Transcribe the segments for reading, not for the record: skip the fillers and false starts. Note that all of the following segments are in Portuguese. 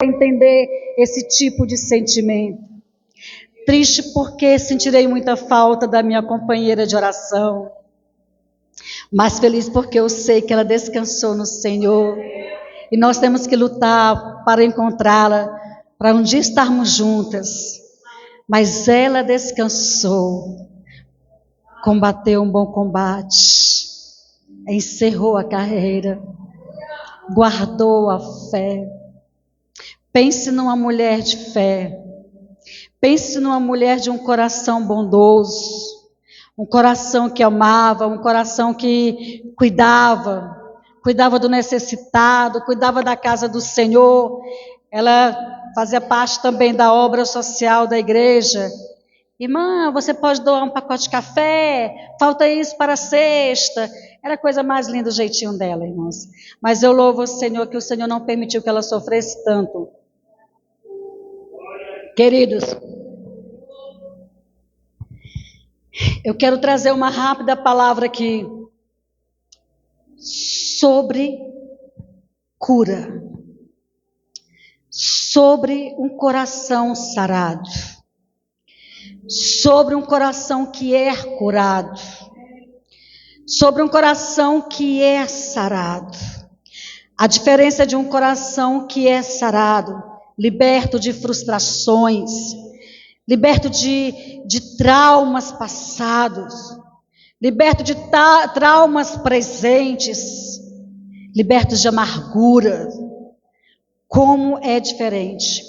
entender esse tipo de sentimento. Triste porque sentirei muita falta da minha companheira de oração, mas feliz porque eu sei que ela descansou no Senhor, e nós temos que lutar para encontrá-la, para um dia estarmos juntas, mas ela descansou, combateu um bom combate, encerrou a carreira, guardou a fé. Pense numa mulher de fé, pense numa mulher de um coração bondoso, um coração que amava, um coração que cuidava do necessitado, cuidava da casa do Senhor. Ela fazia parte também da obra social da igreja. Irmã, você pode doar um pacote de café? Falta isso para a sexta. Era a coisa mais linda o jeitinho dela, irmãos. Mas eu louvo o Senhor que o Senhor não permitiu que ela sofresse tanto. Queridos, eu quero trazer uma rápida palavra aqui sobre cura, sobre um coração sarado, sobre um coração que é curado, sobre um coração que é sarado. A diferença de um coração que é sarado, liberto de frustrações, liberto de traumas passados, liberto de traumas presentes, liberto de amargura. Como é diferente.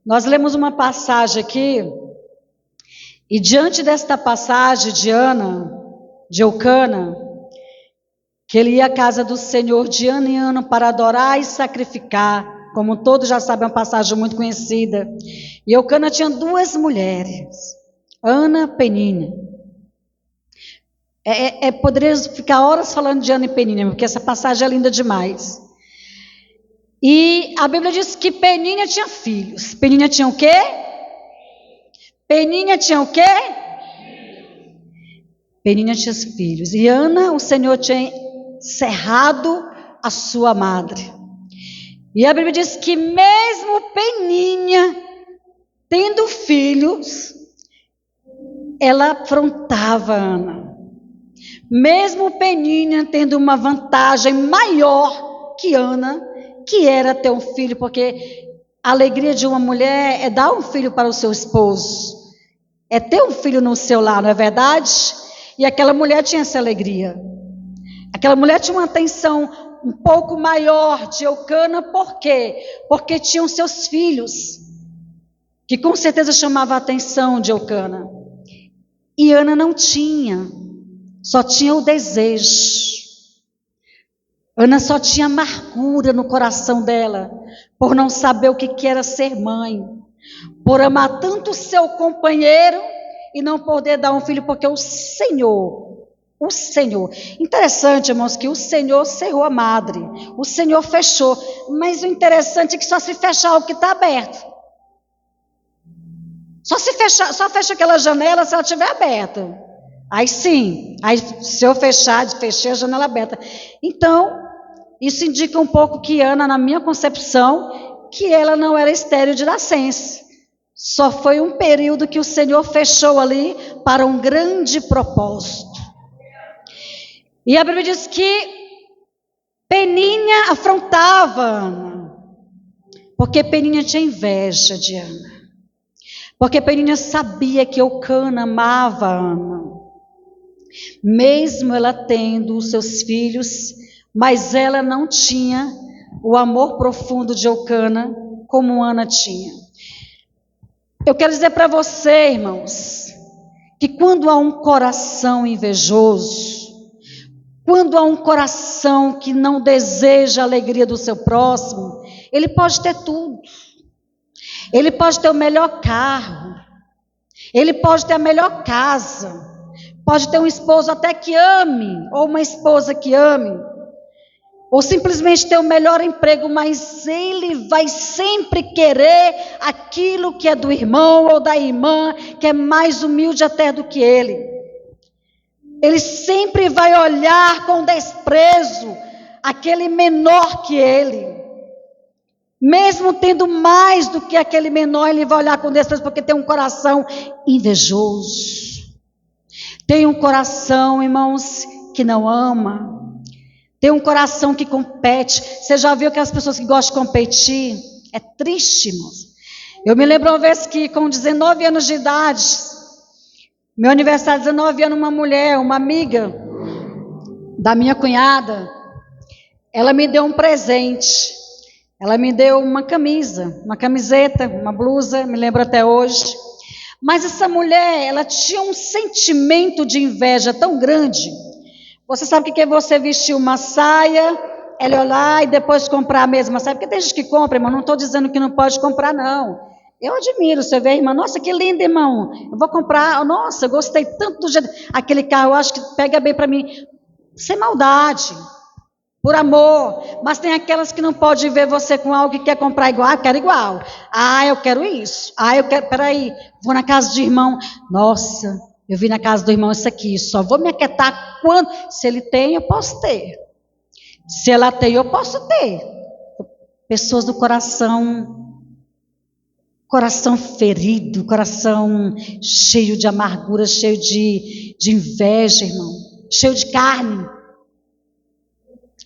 Nós lemos uma passagem aqui, e diante desta passagem de Eucana, que ele ia à casa do Senhor de ano em ano para adorar e sacrificar, como todos já sabem, é uma passagem muito conhecida. E Eucana tinha duas mulheres, Ana e Penínia. Poderia ficar horas falando de Ana e Penínia, porque essa passagem é linda demais. E a Bíblia diz que Penínia tinha filhos. Penínia tinha o quê? Penínia tinha o quê? Penínia tinha filhos. E Ana, o Senhor tinha cerrado a sua madre. E a Bíblia diz que mesmo Penínia tendo filhos, ela afrontava Ana. Mesmo Penínia tendo uma vantagem maior que Ana, que era ter um filho, porque a alegria de uma mulher é dar um filho para o seu esposo, é ter um filho no seu lar, não é verdade? E aquela mulher tinha essa alegria. Aquela mulher tinha uma atenção um pouco maior de Eucana, por quê? Porque tinham seus filhos, que com certeza chamavam a atenção de Eucana. E Ana não tinha, só tinha o desejo. Ana só tinha amargura no coração dela, por não saber o que era ser mãe, por amar tanto o seu companheiro e não poder dar um filho, porque o Senhor, interessante, irmãos, que o Senhor cerrou a madre, o Senhor fechou, mas o interessante é que só se fecha algo que está aberto. Só fecha aquela janela se ela estiver aberta. Aí sim, aí se eu fechei a janela aberta. Então, isso indica um pouco que Ana, na minha concepção, que ela não era estéril de nascença. Só foi um período que o Senhor fechou ali para um grande propósito. E a Bíblia diz que Penínia afrontava Ana, porque Penínia tinha inveja de Ana. Porque Penínia sabia que Eucana amava Ana, mesmo ela tendo os seus filhos, mas ela não tinha o amor profundo de Eucana como Ana tinha. Eu quero dizer para você, irmãos, que quando há um coração invejoso, quando há um coração que não deseja a alegria do seu próximo, ele pode ter tudo. Ele pode ter o melhor carro, ele pode ter a melhor casa, pode ter um esposo até que ame, ou uma esposa que ame, ou simplesmente ter o melhor emprego, mas ele vai sempre querer aquilo que é do irmão ou da irmã, que é mais humilde até do que ele. Ele sempre vai olhar com desprezo aquele menor que ele. Mesmo tendo mais do que aquele menor, ele vai olhar com desprezo porque tem um coração invejoso. Tem um coração, irmãos, que não ama. Tem um coração que compete. Você já viu aquelas pessoas que gostam de competir? É triste, irmãos. Eu me lembro uma vez que com 19 anos de idade, meu aniversário, 19 anos, uma mulher, uma amiga da minha cunhada, ela me deu um presente. Ela me deu uma camisa, uma camiseta, uma blusa, me lembro até hoje. Mas essa mulher, ela tinha um sentimento de inveja tão grande. Você sabe o que é você vestir uma saia, ela olhar e depois comprar a mesma saia? Porque tem gente que compra, irmão, não estou dizendo que não pode comprar, não. Eu admiro, você vê, irmã, nossa, que lindo, irmão. Eu vou comprar, nossa, eu gostei tanto do jeito. Aquele carro, eu acho que pega bem para mim. Sem maldade. Por amor, mas tem aquelas que não podem ver você com algo que quer comprar igual. Ah, eu quero igual. Ah, eu quero isso. Ah, eu quero, peraí, vou na casa do irmão. Nossa, eu vi na casa do irmão isso aqui. Só vou me aquietar quando. Se ele tem, eu posso ter. Se ela tem, eu posso ter. Pessoas do coração ferido, coração cheio de amargura, cheio de inveja, irmão. Cheio de carne.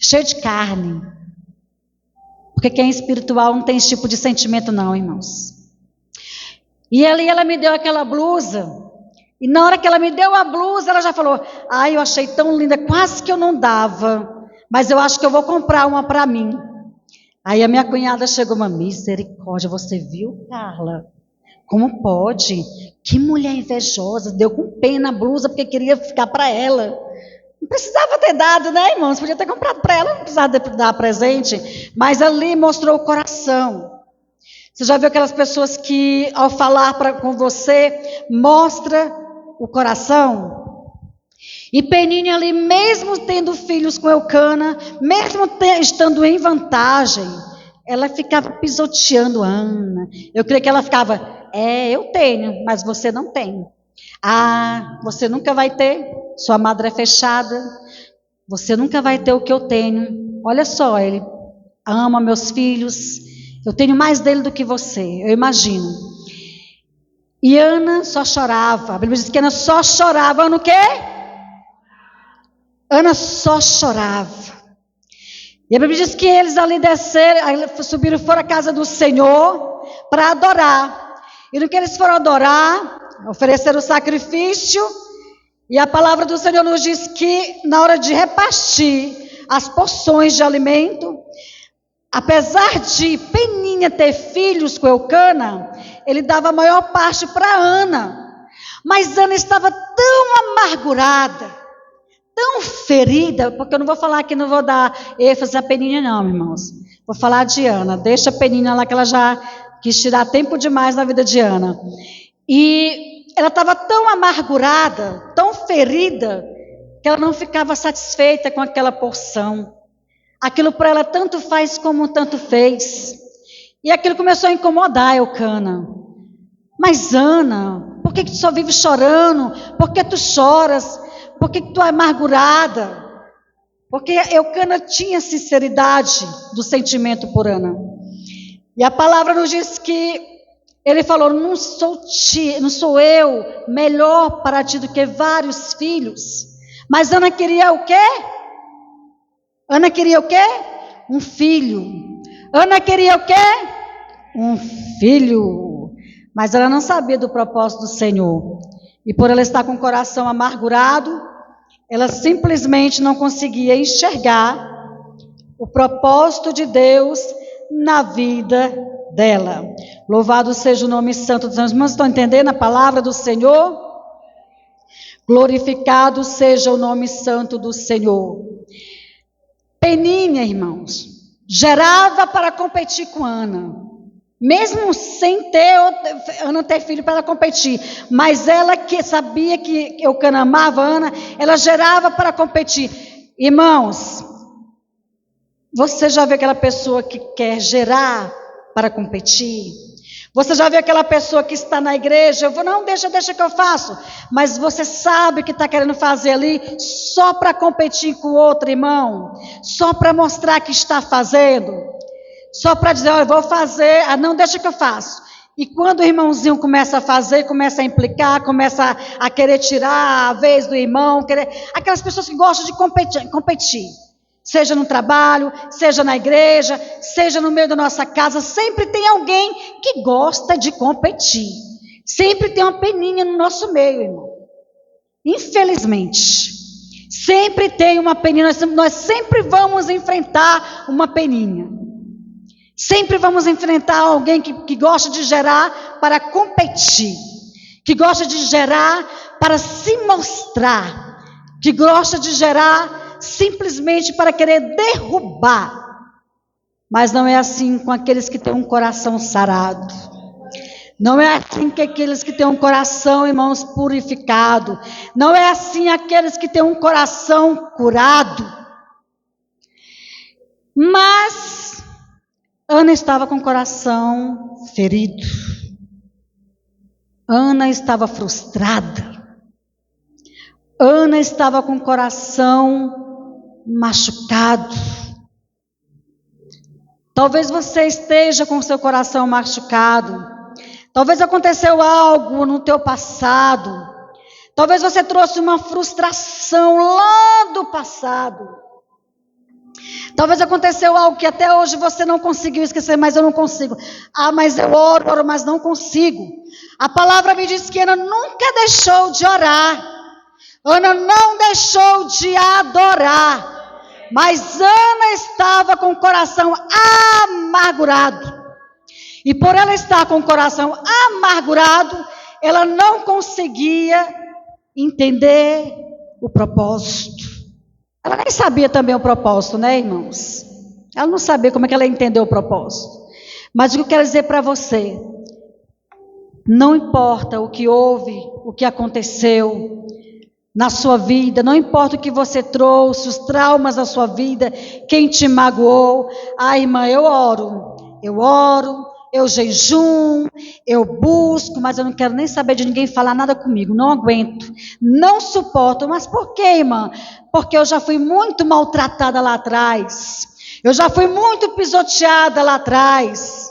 Cheio de carne. Porque quem é espiritual não tem esse tipo de sentimento não, irmãos. E ali ela me deu aquela blusa. E na hora que ela me deu a blusa, ela já falou: ai, eu achei tão linda, quase que eu não dava. Mas eu acho que eu vou comprar uma para mim. Aí a minha cunhada chegou, uma misericórdia, você viu, Carla? Como pode? Que mulher invejosa, deu com pena a blusa porque queria ficar para ela. Não precisava ter dado, né, irmãos? Podia ter comprado para ela, não precisava dar presente. Mas ali mostrou o coração. Você já viu aquelas pessoas que, ao falar com você, mostra o coração? E Penínia ali, mesmo tendo filhos com Eucana, mesmo estando em vantagem, ela ficava pisoteando Ana. Eu creio que ela ficava, eu tenho, mas você não tem. Ah, você nunca vai ter, sua madre é fechada, você nunca vai ter o que eu tenho. Olha só, ele ama meus filhos, eu tenho mais dele do que você, eu imagino. E Ana só chorava, a Bíblia diz que Ana só chorava, Ana o quê? Ana só chorava. E a Bíblia diz que eles ali desceram, subiram, foram à casa do Senhor para adorar. E no que eles foram adorar, ofereceram o sacrifício, e a palavra do Senhor nos diz que na hora de repartir as porções de alimento, apesar de Penínia ter filhos com Eucana, ele dava a maior parte para Ana. Mas Ana estava tão amargurada, tão ferida, porque eu não vou falar que não vou dar ênfase a Penínia não, irmãos. Vou falar de Ana, deixa a Penínia lá que ela já quis tirar tempo demais na vida de Ana. E ela estava tão amargurada, tão ferida, que ela não ficava satisfeita com aquela porção. Aquilo para ela tanto faz como tanto fez. E aquilo começou a incomodar Eucana. Mas Ana, por que tu só vive chorando? Por que tu choras? Por que tu é amargurada? Porque Eucana tinha sinceridade do sentimento por Ana. E a palavra nos diz que ele falou, não sou eu melhor para ti do que vários filhos. Mas Ana queria o quê? Ana queria o quê? Um filho. Ana queria o quê? Um filho. Mas ela não sabia do propósito do Senhor. E por ela estar com o coração amargurado, ela simplesmente não conseguia enxergar o propósito de Deus na vida dela. Louvado seja o nome santo dos meus irmãos. Estão entendendo a palavra do Senhor? Glorificado seja o nome santo do Senhor. Penínia, irmãos, gerava para competir com Ana. Mesmo sem Ana ter filho para ela competir. Mas ela que sabia que Eucana amava Ana, ela gerava para competir. Irmãos, você já viu aquela pessoa que quer gerar para competir? Você já viu aquela pessoa que está na igreja? Eu vou, não, deixa que eu faço. Mas você sabe que está querendo fazer ali só para competir com o outro irmão? Só para mostrar que está fazendo? Só para dizer, eu vou fazer, não, deixa que eu faço. E quando o irmãozinho começa a fazer, começa a implicar, começa a querer tirar a vez do irmão, aquelas pessoas que gostam de competir. Seja no trabalho, seja na igreja, seja no meio da nossa casa, sempre tem alguém que gosta de competir. Sempre tem uma peninha no nosso meio, irmão. Infelizmente. Sempre tem uma peninha, nós sempre vamos enfrentar uma peninha. Sempre vamos enfrentar alguém que gosta de gerar para competir, que gosta de gerar para se mostrar, que gosta de gerar simplesmente para querer derrubar. Mas não é assim com aqueles que têm um coração sarado. Não é assim com aqueles que têm um coração, irmãos, purificado. Não é assim aqueles que têm um coração curado. Mas Ana estava com o coração ferido. Ana estava frustrada. Ana estava com o coração machucado. Talvez você esteja com o seu coração machucado. Talvez aconteceu algo no teu passado. Talvez você trouxe uma frustração lá do passado. Talvez aconteceu algo que até hoje você não conseguiu esquecer, mas eu não consigo. Mas eu oro, mas não consigo. A palavra me diz que Ana nunca deixou de orar. Ana não deixou de adorar. Mas Ana estava com o coração amargurado. E por ela estar com o coração amargurado, ela não conseguia entender o propósito. Ela nem sabia também o propósito, né, irmãos? Ela não sabia como é que ela entendeu o propósito. Mas o que eu quero dizer para você, não importa o que houve, o que aconteceu na sua vida, não importa o que você trouxe, os traumas da sua vida, quem te magoou. Irmã, eu oro, eu jejum, eu busco, mas eu não quero nem saber de ninguém falar nada comigo, não aguento, não suporto. Mas por quê, irmã? Porque eu já fui muito maltratada lá atrás, eu já fui muito pisoteada lá atrás,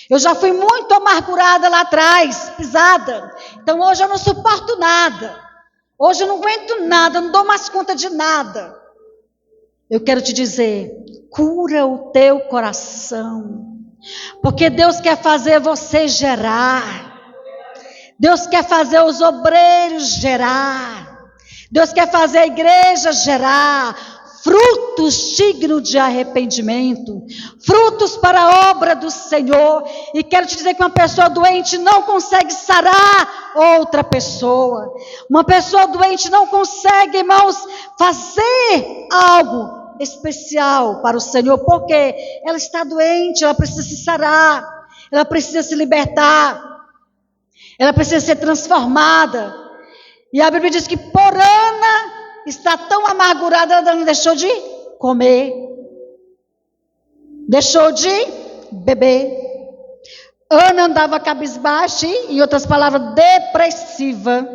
eu já fui muito amargurada lá atrás, pisada. Então hoje eu não suporto nada, hoje eu não aguento nada, não dou mais conta de nada. Eu quero te dizer, cura o teu coração, porque Deus quer fazer você gerar, Deus quer fazer os obreiros gerar, Deus quer fazer a igreja gerar frutos dignos de arrependimento, frutos para a obra do Senhor. E quero te dizer que uma pessoa doente não consegue sarar outra pessoa, uma pessoa doente não consegue, irmãos, fazer algo especial para o Senhor, porque ela está doente, ela precisa se sarar, ela precisa se libertar, ela precisa ser transformada. E a Bíblia diz que por Ana está tão amargurada, ela não deixou de comer, deixou de beber. Ana andava cabisbaixa, em outras palavras, depressiva.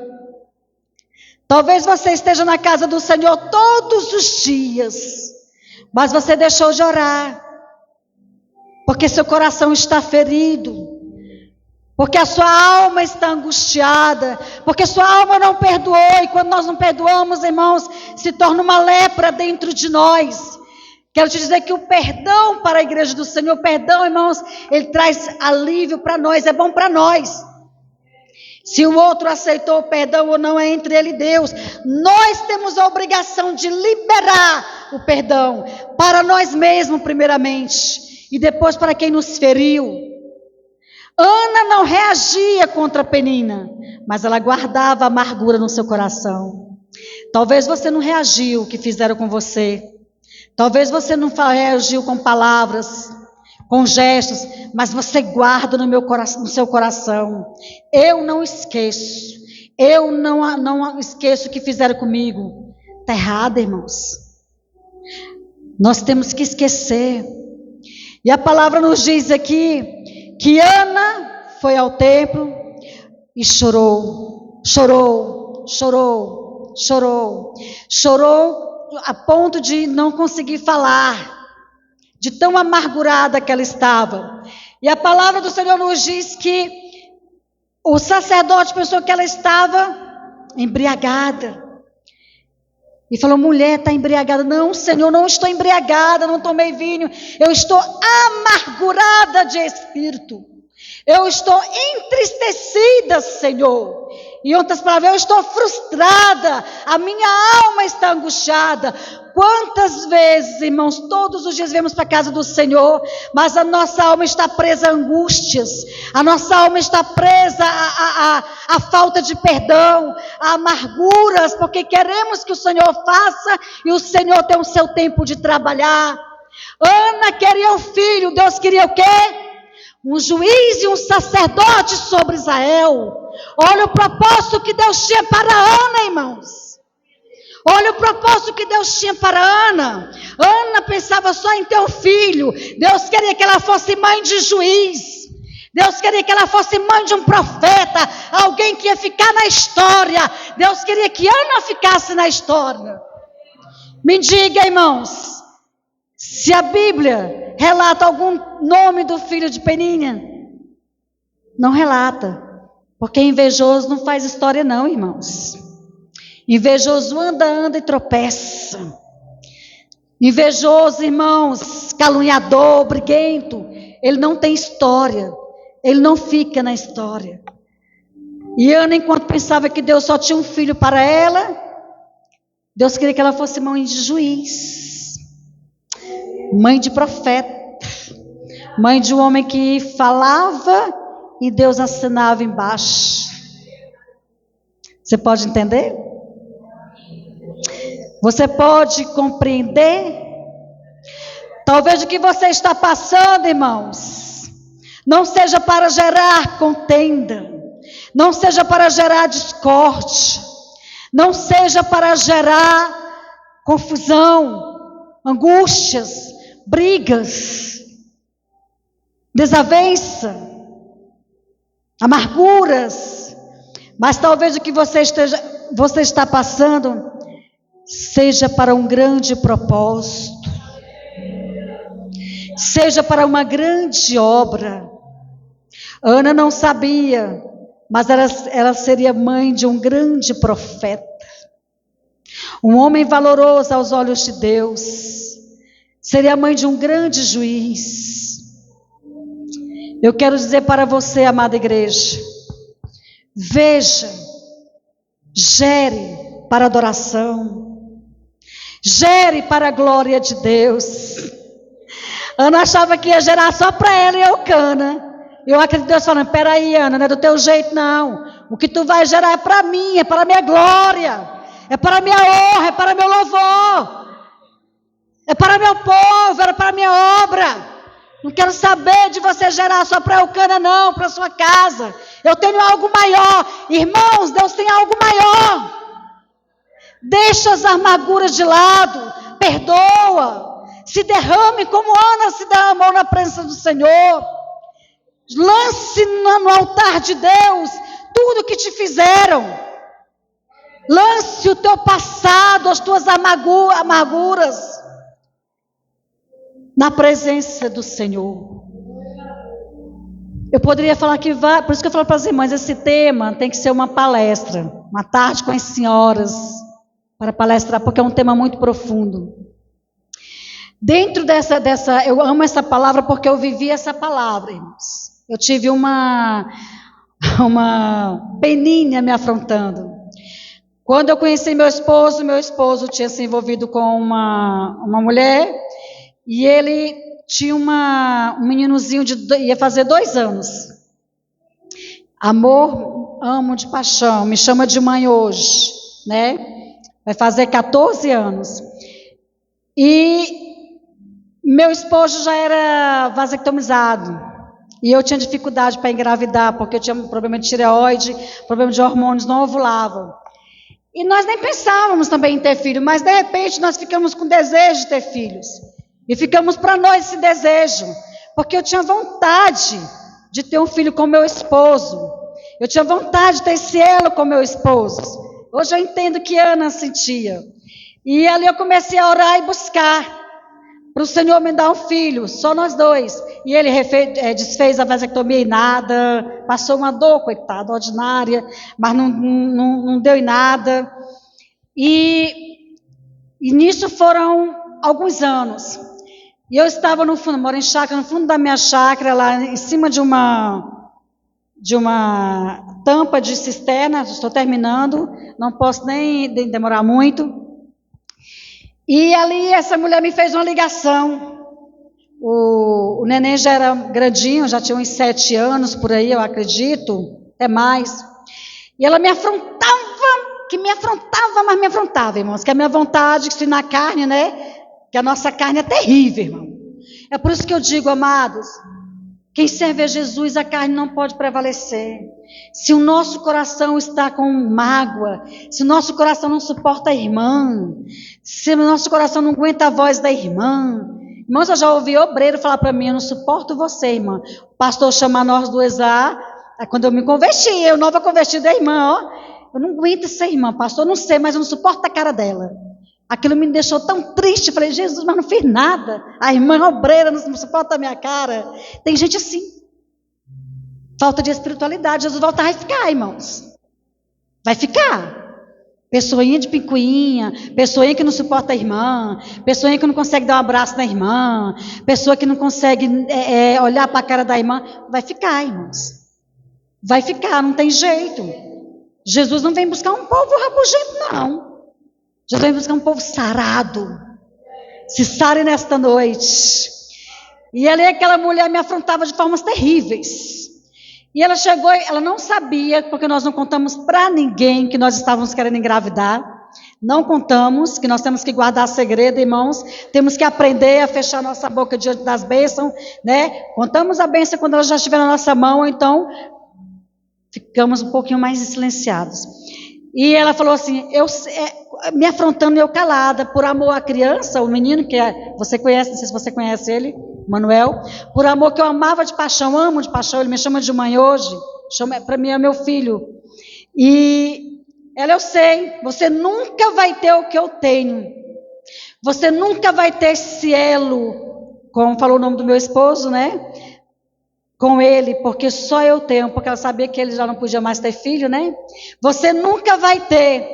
Talvez você esteja na casa do Senhor todos os dias, mas você deixou de orar, porque seu coração está ferido, porque a sua alma está angustiada, porque sua alma não perdoou. E quando nós não perdoamos, irmãos, se torna uma lepra dentro de nós. Quero te dizer que o perdão para a igreja do Senhor, o perdão, irmãos, ele traz alívio para nós, é bom para nós. Se o outro aceitou o perdão ou não, é entre ele e Deus. Nós temos a obrigação de liberar o perdão para nós mesmos primeiramente, e depois para quem nos feriu. Ana não reagia contra Penina, mas ela guardava a amargura no seu coração. Talvez você não reagiu o que fizeram com você. Talvez você não reagiu com palavras, com gestos, mas você guarda no seu coração. Eu não esqueço. Eu não esqueço o que fizeram comigo. Está errado, irmãos. Nós temos que esquecer. E a palavra nos diz aqui que Ana foi ao templo e chorou a ponto de não conseguir falar, de tão amargurada que ela estava. E a palavra do Senhor nos diz que o sacerdote pensou que ela estava embriagada. E falou: mulher, está embriagada? Não, Senhor, não estou embriagada, não tomei vinho. Eu estou amargurada de espírito. Eu estou entristecida, Senhor. Em outras palavras, eu estou frustrada. A minha alma está angustiada. Quantas vezes, irmãos, todos os dias vemos para a casa do Senhor, mas a nossa alma está presa a angústias, a nossa alma está presa a falta de perdão, a amarguras, porque queremos que o Senhor faça e o Senhor tem o seu tempo de trabalhar. Ana queria um filho, Deus queria o quê? Um juiz e um sacerdote sobre Israel. Olha o propósito que Deus tinha para Ana, irmãos. Olha o propósito que Deus tinha para Ana. Ana pensava só em ter um filho. Deus queria que ela fosse mãe de juiz. Deus queria que ela fosse mãe de um profeta. Alguém que ia ficar na história. Deus queria que Ana ficasse na história. Me diga, irmãos, se a Bíblia relata algum nome do filho de Peninha? Não relata. Porque invejoso não faz história não, irmãos. Invejoso anda e tropeça. Invejoso, irmãos, caluniador, briguento, ele não tem história. Ele não fica na história. E Ana, enquanto pensava que Deus só tinha um filho para ela, Deus queria que ela fosse mãe de juiz, mãe de profeta, mãe de um homem que falava e Deus assinava embaixo. Você pode entender? Você pode compreender? Talvez o que você está passando, irmãos, não seja para gerar contenda, não seja para gerar discórdia, não seja para gerar confusão, angústias, brigas, desavença, amarguras, mas talvez o que você está passando seja para um grande propósito, seja para uma grande obra. Ana não sabia, mas ela seria mãe de um grande profeta, um homem valoroso aos olhos de Deus, seria mãe de um grande juiz. Eu quero dizer para você, amada igreja, veja, gere para adoração, gere para a glória de Deus. Ana achava que ia gerar só para ela e Eucana. Eu acredito Deus falando: peraí, Ana, não é do teu jeito não. O que tu vai gerar é para mim, é para a minha glória, é para a minha honra, é para meu louvor, é para meu povo, é para a minha obra. Não quero saber de você gerar só para Eucana não, para a sua casa. Eu tenho algo maior. Irmãos, Deus tem algo maior. Deixa as amarguras de lado, perdoa, se derrame como Ana se derramou na presença do Senhor. Lance no altar de Deus tudo que te fizeram. Lance o teu passado, as tuas amarguras na presença do Senhor. Eu poderia falar que vai, por isso que eu falo para as irmãs, esse tema tem que ser uma palestra, uma tarde com as senhoras, para palestrar, porque é um tema muito profundo. Dentro dessa, eu amo essa palavra porque eu vivi essa palavra, irmãos. Eu tive uma peninha me afrontando. Quando eu conheci meu esposo tinha se envolvido com uma mulher, e ele tinha um meninozinho, ia fazer 2 anos. Amor, amo de paixão, me chama de mãe hoje, né? Vai fazer 14 anos. E meu esposo já era vasectomizado. E eu tinha dificuldade para engravidar, porque eu tinha um problema de tireoide, problema de hormônios, não ovulava. E nós nem pensávamos também em ter filho, mas de repente nós ficamos com desejo de ter filhos. E ficamos para nós esse desejo, porque eu tinha vontade de ter um filho com meu esposo. Eu tinha vontade de ter esse elo com meu esposo. Hoje eu entendo que Ana sentia. E ali eu comecei a orar e buscar. para o Senhor me dar um filho, só nós dois. E ele desfez a vasectomia e nada, passou uma dor, coitada, ordinária, mas não deu em nada. E nisso foram alguns anos. E eu estava no fundo, moro em chácara, no fundo da minha chácara, lá em cima de uma tampa de cisterna, estou terminando, não posso nem demorar muito. E ali essa mulher me fez uma ligação. O neném já era grandinho, já tinha uns 7 anos por aí, eu acredito, até mais. E ela me afrontava, mas me afrontava, irmãos, que a minha vontade, que se na carne, né, que a nossa carne é terrível, irmão. É por isso que eu digo, amados, quem serve a Jesus, a carne não pode prevalecer. Se o nosso coração está com mágoa, se o nosso coração não suporta a irmã, se o nosso coração não aguenta a voz da irmã. Irmãos, eu já ouvi obreiro falar para mim, eu não suporto você, irmã. O pastor chama nós duas lá, quando eu me converti, eu nova convertida, a irmã, ó, eu não aguento essa irmã, pastor, não sei, mas eu não suporto a cara dela. Aquilo me deixou tão triste, eu falei, Jesus, mas não fiz nada. A irmã obreira não suporta a minha cara. Tem gente assim. Falta de espiritualidade. Jesus volta a ficar, irmãos. Vai ficar. Pessoinha de picuinha, pessoinha que não suporta a irmã, pessoinha que não consegue dar um abraço na irmã, pessoa que não consegue olhar para a cara da irmã. Vai ficar, irmãos. Vai ficar, não tem jeito. Jesus não vem buscar um povo rabugento, não. Jesus vem buscar um povo sarado. Se sare nesta noite. E ali aquela mulher me afrontava de formas terríveis. E ela chegou, ela não sabia, porque nós não contamos para ninguém que nós estávamos querendo engravidar. Não contamos, que nós temos que guardar segredo, irmãos. Temos que aprender a fechar nossa boca diante das bênçãos, né? Contamos a bênção quando ela já estiver na nossa mão, então ficamos um pouquinho mais silenciados. E ela falou assim, me afrontando, eu calada, por amor à criança, o menino que você conhece, não sei se você conhece ele, Manuel, por amor que eu amava de paixão, amo de paixão, ele me chama de mãe hoje, para mim é meu filho. E ela, eu sei, você nunca vai ter o que eu tenho, você nunca vai ter esse elo, como falou o nome do meu esposo, né? Com ele, porque só eu tenho, porque ela sabia que ele já não podia mais ter filho, né? Você nunca vai ter.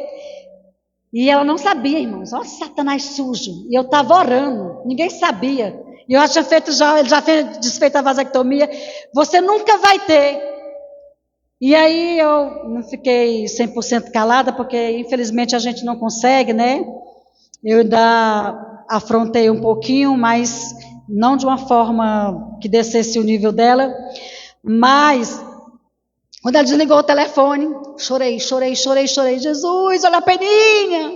E ela não sabia, irmãos. Olha Satanás sujo. E eu estava orando, ninguém sabia. E eu já ele já fez desfeito a vasectomia. Você nunca vai ter. E aí eu não fiquei 100% calada, porque infelizmente a gente não consegue, né? Eu ainda afrontei um pouquinho, mas não de uma forma que descesse o nível dela, mas quando ela desligou o telefone, chorei, Jesus, olha a Peninha,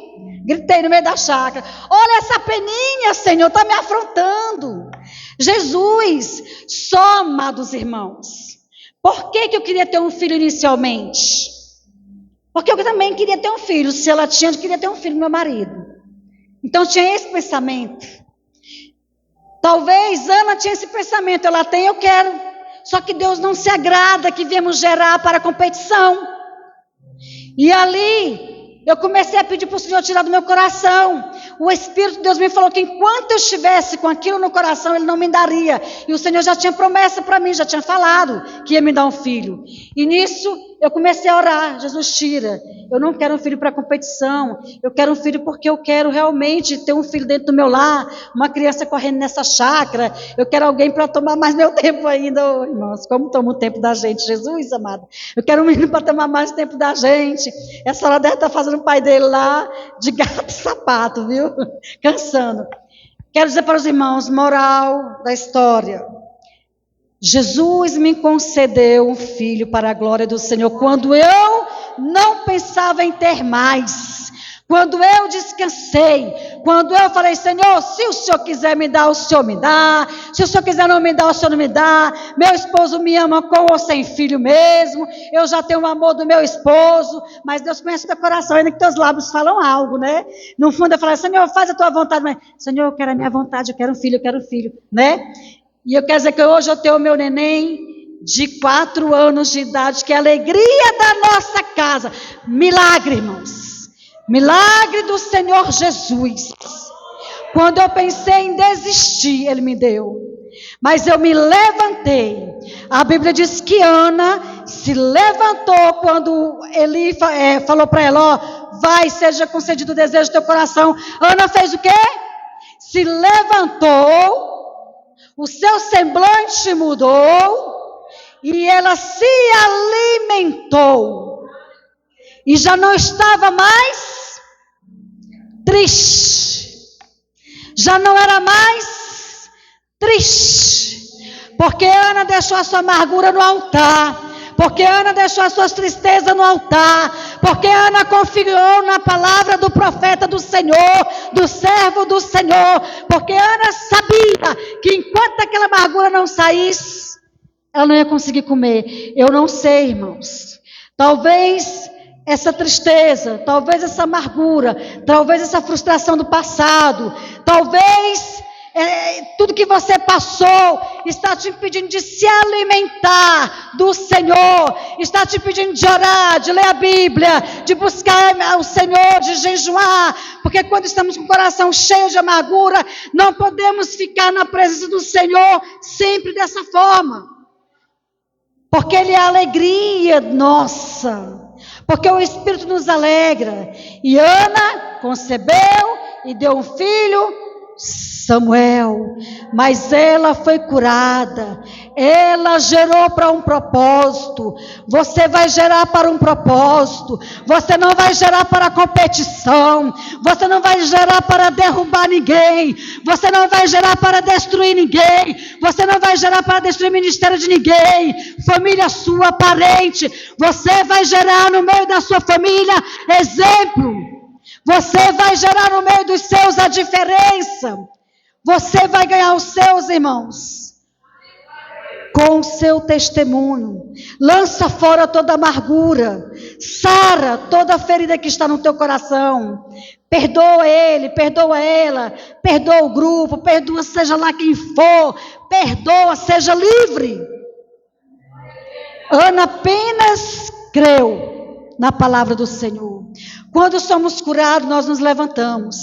gritei no meio da chácara, olha essa Peninha, Senhor, está me afrontando, Jesus, só, amados irmãos, por que eu queria ter um filho inicialmente? Porque eu também queria ter um filho, se ela tinha, eu queria ter um filho, meu marido, então tinha esse pensamento. Talvez Ana tinha esse pensamento, ela tem, eu quero. Só que Deus não se agrada que viemos gerar para a competição. E ali, eu comecei a pedir para o Senhor tirar do meu coração. O Espírito de Deus me falou que enquanto eu estivesse com aquilo no coração, Ele não me daria. E o Senhor já tinha promessa para mim, já tinha falado que ia me dar um filho. E nisso, eu comecei a orar, Jesus tira. Eu não quero um filho para competição. Eu quero um filho porque eu quero realmente ter um filho dentro do meu lar. Uma criança correndo nessa chácara. Eu quero alguém para tomar mais meu tempo ainda. Oh, irmãos, como toma o tempo da gente, Jesus amado. Eu quero um menino para tomar mais tempo da gente. Essa hora deve estar fazendo o pai dele lá de gato e sapato, viu? Cansando. Quero dizer para os irmãos, moral da história. Jesus me concedeu um filho para a glória do Senhor quando eu não pensava em ter mais, quando eu descansei, quando eu falei, Senhor, se o Senhor quiser me dar, o Senhor me dá, se o Senhor quiser não me dar, o Senhor não me dá, meu esposo me ama com ou sem filho mesmo, eu já tenho o amor do meu esposo, mas Deus conhece o teu coração, ainda que teus lábios falam algo, né? No fundo eu falei, Senhor, faz a tua vontade, mas Senhor, eu quero a minha vontade, eu quero um filho, né? E eu quero dizer que hoje eu tenho o meu neném de 4 anos de idade, que é a alegria da nossa casa. Milagre, irmãos. Milagre do Senhor Jesus. Quando eu pensei em desistir, Ele me deu. Mas eu me levantei. A Bíblia diz que Ana se levantou quando Eli falou para ela, ó, vai, seja concedido o desejo do teu coração. Ana fez o quê? Se levantou, o seu semblante mudou e ela se alimentou. E já não estava mais triste. Já não era mais triste. Porque Ana deixou a sua amargura no altar. Porque Ana deixou as suas tristezas no altar. Porque Ana confiou na palavra do profeta do Senhor, do servo do Senhor. Porque Ana sabia que enquanto aquela amargura não saísse, ela não ia conseguir comer. Eu não sei, irmãos. Talvez essa tristeza, talvez essa amargura, talvez essa frustração do passado, talvez tudo que você passou está te impedindo de se alimentar do Senhor, está te impedindo de orar, de ler a Bíblia, de buscar o Senhor, de jejuar, porque quando estamos com o coração cheio de amargura, não podemos ficar na presença do Senhor sempre dessa forma, porque Ele é a alegria nossa, porque o Espírito nos alegra. E Ana concebeu e deu um filho, Samuel, mas ela foi curada, ela gerou para um propósito. Você vai gerar para um propósito, você não vai gerar para competição, você não vai gerar para derrubar ninguém, você não vai gerar para destruir ninguém, você não vai gerar para destruir o ministério de ninguém, família sua, parente. Você vai gerar no meio da sua família exemplo. Você vai gerar no meio dos seus a diferença. Você vai ganhar os seus irmãos com o seu testemunho. Lança fora toda amargura. Sara toda ferida que está no teu coração. Perdoa ele, perdoa ela, perdoa o grupo, perdoa seja lá quem for. Perdoa, seja livre. Ana apenas creu na palavra do Senhor. Quando somos curados, nós nos levantamos.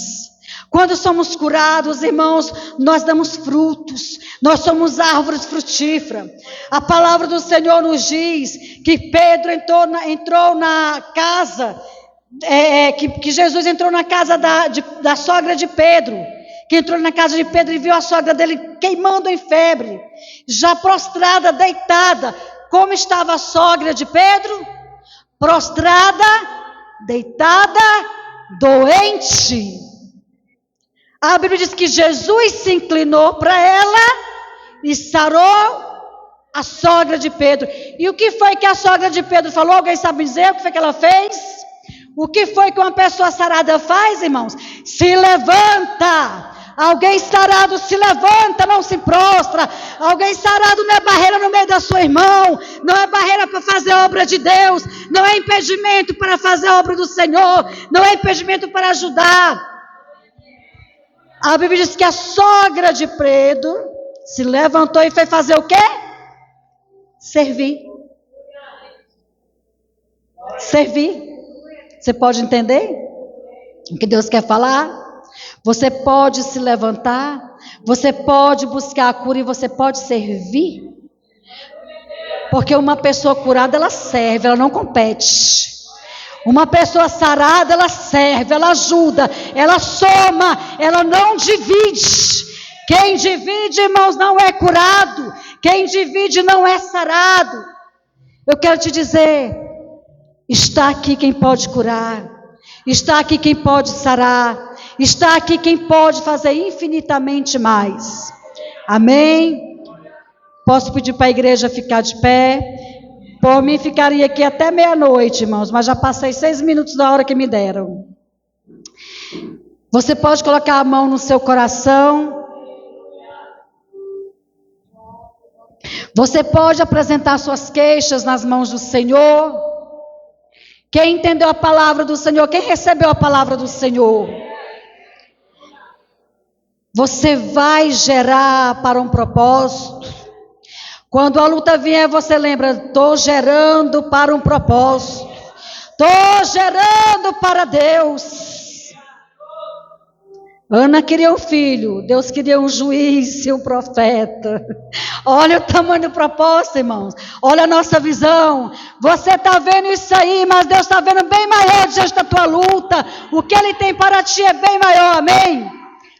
Quando somos curados, irmãos, nós damos frutos. Nós somos árvores frutíferas. A palavra do Senhor nos diz que Pedro entrou na casa, que Jesus entrou na casa da sogra de Pedro. Que entrou na casa de Pedro e viu a sogra dele queimando em febre. Já prostrada, deitada. Como estava a sogra de Pedro? Prostrada, deitada, doente. A Bíblia diz que Jesus se inclinou para ela e sarou a sogra de Pedro. E o que foi que a sogra de Pedro falou? Alguém sabe dizer o que foi que ela fez? O que foi que uma pessoa sarada faz, irmãos? Se levanta. Alguém sarado se levanta, não se prostra. Alguém sarado não é barreira no meio da sua irmão, não é barreira para fazer a obra de Deus, não é impedimento para fazer a obra do Senhor, não é impedimento para ajudar. A Bíblia diz que a sogra de Pedro se levantou e foi fazer o quê? Servir. Servir. Você pode entender o que Deus quer falar? Você pode se levantar, você pode buscar a cura e você pode servir. Porque uma pessoa curada, ela serve, ela não compete. Uma pessoa sarada, ela serve, ela ajuda, ela soma, ela não divide. Quem divide, irmãos, não é curado. Quem divide não é sarado. Eu quero te dizer, está aqui quem pode curar, está aqui quem pode sarar, está aqui quem pode fazer infinitamente mais. Amém? Posso pedir para a igreja ficar de pé? Por mim ficaria aqui até meia-noite, irmãos, mas já passei 6 minutos da hora que me deram. Você pode colocar a mão no seu coração. Você pode apresentar suas queixas nas mãos do Senhor. Quem entendeu a palavra do Senhor? Quem recebeu a palavra do Senhor? Você vai gerar para um propósito. Quando a luta vier, você lembra, estou gerando para um propósito. Estou gerando para Deus. Ana queria um filho, Deus queria um juiz e um profeta. Olha o tamanho do propósito, irmãos. Olha a nossa visão. Você está vendo isso aí, mas Deus está vendo bem maior diante da tua luta. O que Ele tem para ti é bem maior, amém?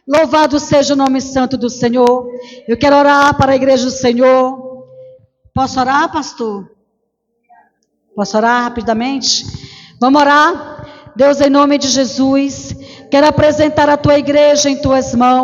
Louvado seja o nome santo do Senhor. Eu quero orar para a igreja do Senhor. Posso orar, pastor? Posso orar rapidamente? Vamos orar? Deus, em nome de Jesus, quero apresentar a tua igreja em tuas mãos.